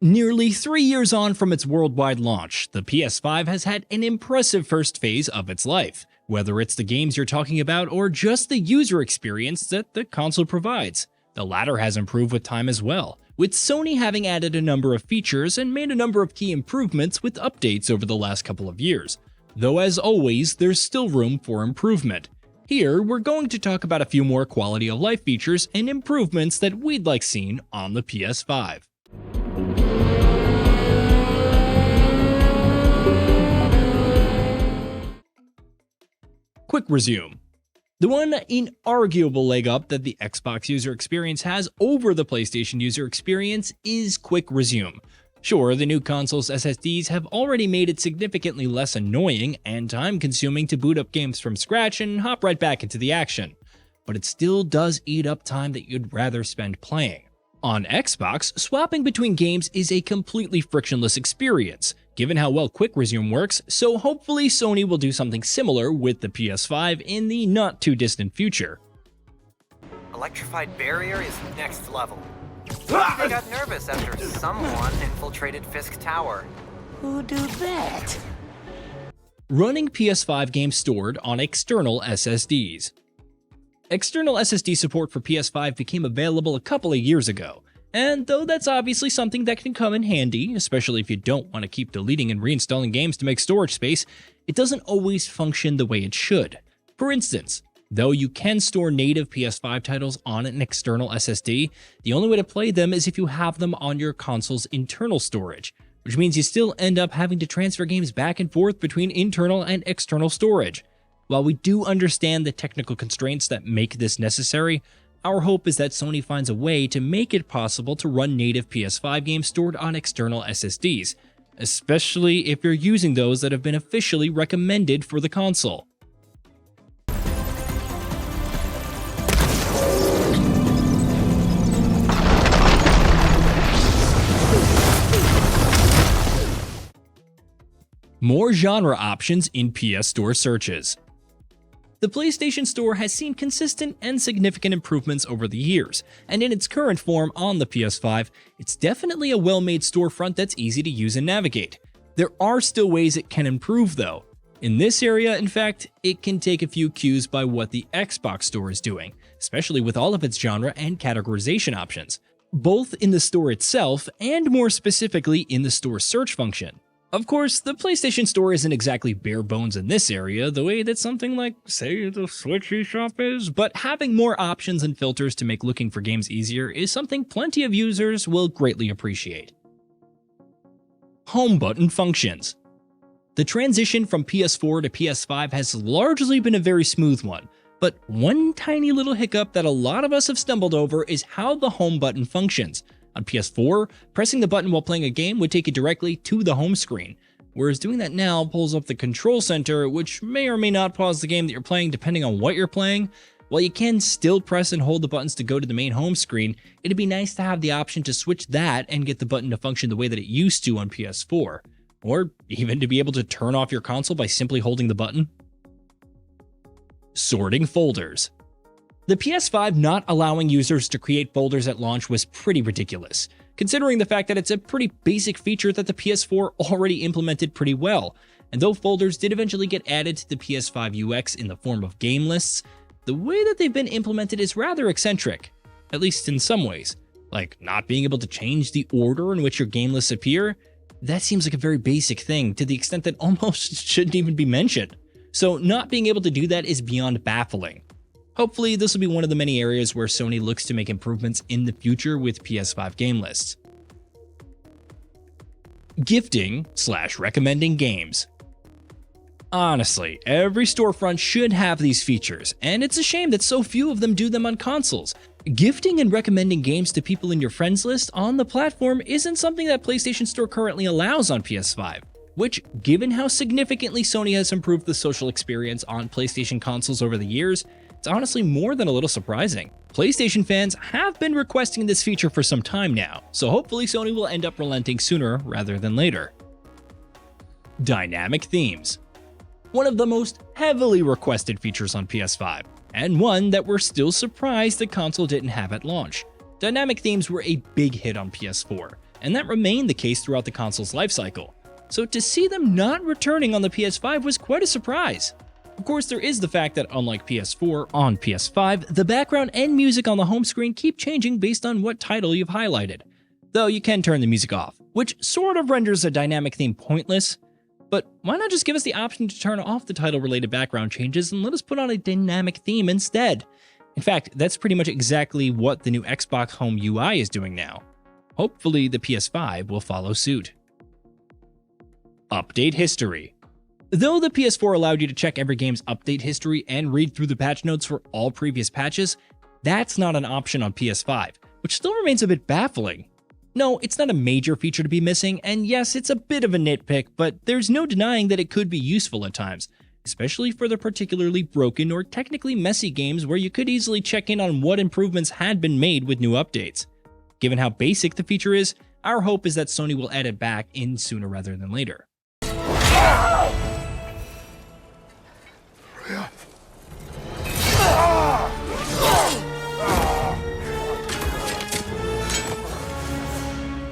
Nearly 3 years on from its worldwide launch, the PS5 has had an impressive first phase of its life, whether it's the games you're talking about or just the user experience that the console provides. The latter has improved with time as well, with Sony having added a number of features and made a number of key improvements with updates over the last couple of years. Though as always, there's still room for improvement. Here, we're going to talk about a few more quality of life features and improvements that we'd like seen on the PS5. Quick Resume. The one inarguable leg up that the Xbox user experience has over the PlayStation user experience is Quick Resume. Sure, the new console's SSDs have already made it significantly less annoying and time-consuming to boot up games from scratch and hop right back into the action, but it still does eat up time that you'd rather spend playing. On Xbox, swapping between games is a completely frictionless experience, given how well Quick Resume works, so hopefully Sony will do something similar with the PS5 in the not-too-distant future. Electrified barrier is next level. They got nervous after someone infiltrated Fisk Tower. Who do that? Running PS5 games stored on external SSDs. External SSD support for PS5 became available a couple of years ago, and though that's obviously something that can come in handy, especially if you don't want to keep deleting and reinstalling games to make storage space, it doesn't always function the way it should. For instance, though you can store native PS5 titles on an external SSD, the only way to play them is if you have them on your console's internal storage, which means you still end up having to transfer games back and forth between internal and external storage. While we do understand the technical constraints that make this necessary, our hope is that Sony finds a way to make it possible to run native PS5 games stored on external SSDs, especially if you're using those that have been officially recommended for the console. More genre options in PS Store searches. The PlayStation Store has seen consistent and significant improvements over the years, and in its current form on the PS5, it's definitely a well-made storefront that's easy to use and navigate. There are still ways it can improve though. In this area, in fact, it can take a few cues by what the Xbox Store is doing, especially with all of its genre and categorization options, both in the store itself and more specifically in the store search function. Of course, the PlayStation Store isn't exactly bare bones in this area, the way that something like, say, the Switch eShop is, but having more options and filters to make looking for games easier is something plenty of users will greatly appreciate. Home button functions. The transition from PS4 to PS5 has largely been a very smooth one, but one tiny little hiccup that a lot of us have stumbled over is how the home button functions. On PS4, pressing the button while playing a game would take you directly to the home screen, whereas doing that now pulls up the control center, which may or may not pause the game that you're playing depending on what you're playing. While you can still press and hold the buttons to go to the main home screen, it'd be nice to have the option to switch that and get the button to function the way that it used to on PS4, or even to be able to turn off your console by simply holding the button. Sorting folders. The PS5 not allowing users to create folders at launch was pretty ridiculous, considering the fact that it's a pretty basic feature that the PS4 already implemented pretty well, and though folders did eventually get added to the PS5 UX in the form of game lists, the way that they've been implemented is rather eccentric, at least in some ways. Like not being able to change the order in which your game lists appear, that seems like a very basic thing to the extent that almost shouldn't even be mentioned. So not being able to do that is beyond baffling. Hopefully, this will be one of the many areas where Sony looks to make improvements in the future with PS5 game lists. Gifting/recommending games. Honestly, every storefront should have these features, and it's a shame that so few of them do them on consoles. Gifting and recommending games to people in your friends list on the platform isn't something that PlayStation Store currently allows on PS5, which, given how significantly Sony has improved the social experience on PlayStation consoles over the years, it's honestly more than a little surprising. PlayStation fans have been requesting this feature for some time now, so hopefully Sony will end up relenting sooner rather than later. Dynamic themes. One of the most heavily requested features on PS5, and one that we're still surprised the console didn't have at launch. Dynamic themes were a big hit on PS4, and that remained the case throughout the console's lifecycle. So to see them not returning on the PS5 was quite a surprise. Of course, there is the fact that unlike PS4, on PS5, the background and music on the home screen keep changing based on what title you've highlighted. Though you can turn the music off, which sort of renders a dynamic theme pointless. But why not just give us the option to turn off the title-related background changes and let us put on a dynamic theme instead? In fact, that's pretty much exactly what the new Xbox Home UI is doing now. Hopefully, the PS5 will follow suit. Update history. Though the PS4 allowed you to check every game's update history and read through the patch notes for all previous patches, that's not an option on PS5, which still remains a bit baffling. No, it's not a major feature to be missing, and yes, it's a bit of a nitpick, but there's no denying that it could be useful at times, especially for the particularly broken or technically messy games where you could easily check in on what improvements had been made with new updates. Given how basic the feature is, our hope is that Sony will add it back in sooner rather than later.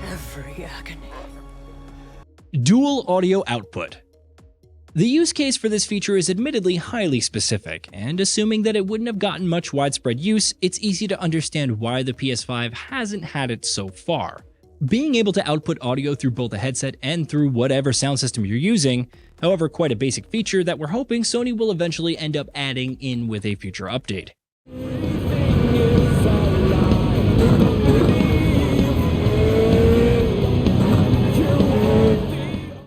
Every agony. Dual audio output. The use case for this feature is admittedly highly specific, and assuming that it wouldn't have gotten much widespread use, it's easy to understand why the PS5 hasn't had it so far. Being able to output audio through both a headset and through whatever sound system you're using, however, quite a basic feature that we're hoping Sony will eventually end up adding in with a future update.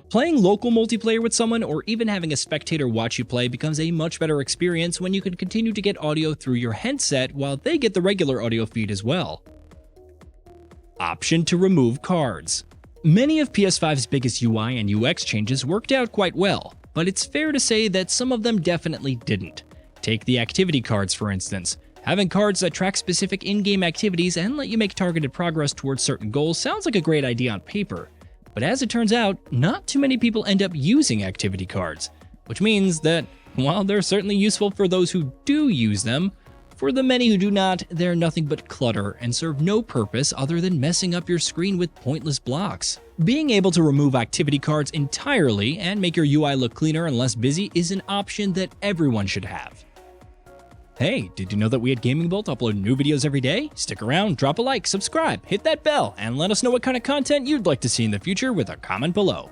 Playing local multiplayer with someone or even having a spectator watch you play becomes a much better experience when you can continue to get audio through your headset while they get the regular audio feed as well. Option to remove cards. Many of PS5's biggest UI and UX changes worked out quite well, but it's fair to say that some of them definitely didn't. Take the activity cards for instance. Having cards that track specific in-game activities and let you make targeted progress towards certain goals sounds like a great idea on paper. But as it turns out, not too many people end up using activity cards, which means that, while they're certainly useful for those who do use them, for the many who do not, they're nothing but clutter and serve no purpose other than messing up your screen with pointless blocks. Being able to remove activity cards entirely and make your UI look cleaner and less busy is an option that everyone should have. Hey, did you know that we at GamingBolt upload new videos every day? Stick around, drop a like, subscribe, hit that bell, and let us know what kind of content you'd like to see in the future with a comment below.